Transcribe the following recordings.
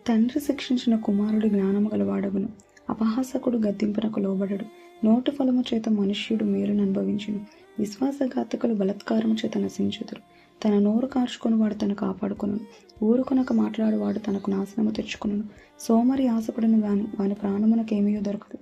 తండ్రి శిక్షించిన కుమారుడు జ్ఞానము గలవాడగును. అపహాసకుడు గద్దింపునకు లోబడడు. నోటి ఫలము చేత మనుష్యుడు మేలును అనుభవించును. విశ్వాసఘాతకులు బలత్కారము చేత నశించుదురు. తన నోరు కార్చుకొని వాడు తను కాపాడుకొనును. ఊరుకొనక మాట్లాడువాడు తనకు నాశనము తెచ్చుకొనును. సోమరి ఆశపడును గాని వాని ప్రాణమునకేమీయూ దొరకదు.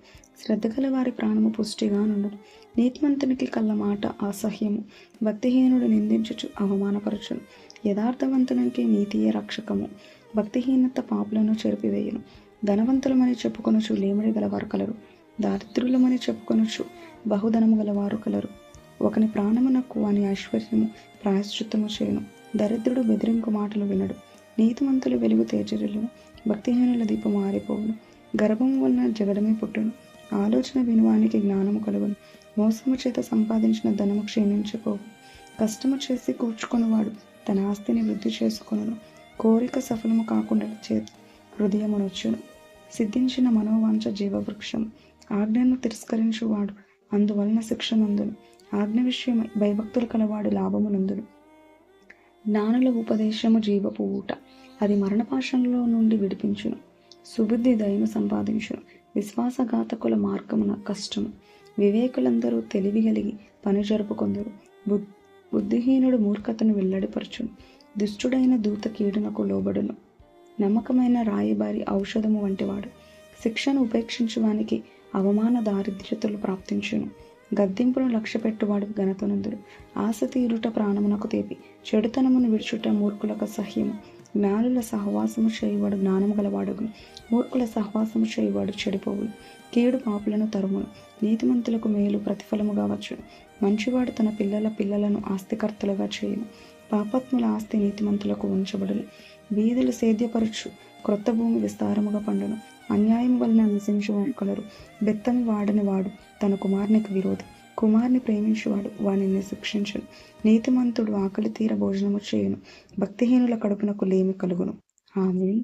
శ్రద్ధగల వారి ప్రాణము పుష్టిగా నుండును. నీతిమంతునికి కళ్ళ మాట అసహ్యము. భక్తిహీనుడు నిందించుచు అవమానపరచును. యథార్థవంతునికి నీతియే రక్షకము. భక్తిహీనత పాపులను చెరిపివేయును. ధనవంతులమని చెప్పుకొనుచు లేమిడి గలవారు కలరు. దారిద్రులమని చెప్పుకొనుచు బహుధనము గలవారు కలరు. ఒకని ప్రాణమునకు వాని ఐశ్వర్యము ప్రాయశ్చిత్తము చేయును. దరిద్రుడు బెదిరింపు మాటలు వినడు. నీతిమంతుల వెలుగు తేజరిల్లును. భక్తిహీనుల దీపము ఆరిపోవును. గర్భము వలన జగడమే పుట్టును. ఆలోచన వినువానికి జ్ఞానము కలుగును. మోసము చేత సంపాదించిన ధనము క్షీణించిపోవు. కష్టము చేసి కూర్చుకొనివాడు తన ఆస్తిని వృద్ధి చేసుకొనును. కోరిక సఫలము కాకుండా చేతి హృదయమునొచ్చును. సిద్ధించిన మనోవాంఛ జీవవృక్షం. ఆజ్ఞను తిరస్కరించువాడు అందువలన శిక్ష నందును. ఆజ్ఞ విషయమై భయభక్తులు కలవాడు లాభము నందును. జ్ఞానుల ఉపదేశము జీవపు ఊట. అది మరణపాశంలో నుండి విడిపించును. సుబుద్ధి దయను సంపాదించును. విశ్వాసఘాతకుల మార్గమున కష్టము. వివేకులందరూ తెలివి కలిగి పని జరుపుకొందరు. బుద్ధిహీనుడు మూర్ఖతను వెల్లడిపరచును. దుష్టుడైన దూత కీడునకు లోబడును. నమ్మకమైన రాయబారి ఔషధము వంటివాడు. శిక్షను ఉపేక్షించువానికి అవమాన దారిద్ర్యతలు ప్రాప్తించును. గద్దింపును లక్ష్యపెట్టువాడు ఘనతనందుడు. ఆశ తీరుట ప్రాణమునకు తేపి. చెడుతనమును విడుచుట మూర్ఖులకు సహ్యము. జ్ఞానుల సహవాసము చేయువాడు జ్ఞానము గలవాడుగును. మూర్ఖుల సహవాసము చేయువాడు చెడిపోవును. కీడు పాపులను తరుమును. నీతిమంతులకు మేలు ప్రతిఫలముగా వచ్చును. మంచివాడు తన పిల్లలను ఆస్తికర్తలుగా చేయును. పాపాత్ముల ఆస్తి నీతిమంతులకు ఉంచబడును. వీధులు సేద్యపరచు క్రొత్త భూమి విస్తారముగా పండును. అన్యాయం వలన నశించువారు కలరు. బెత్తము వాడని వాడు తన కుమారునికి విరోధి. కుమారుని ప్రేమించువాడు వానిని శిక్షించును. నీతిమంతుడు ఆకలి తీర భోజనము చేయును. భక్తిహీనుల కడుపునకు లేమి కలుగును. ఆమేన్.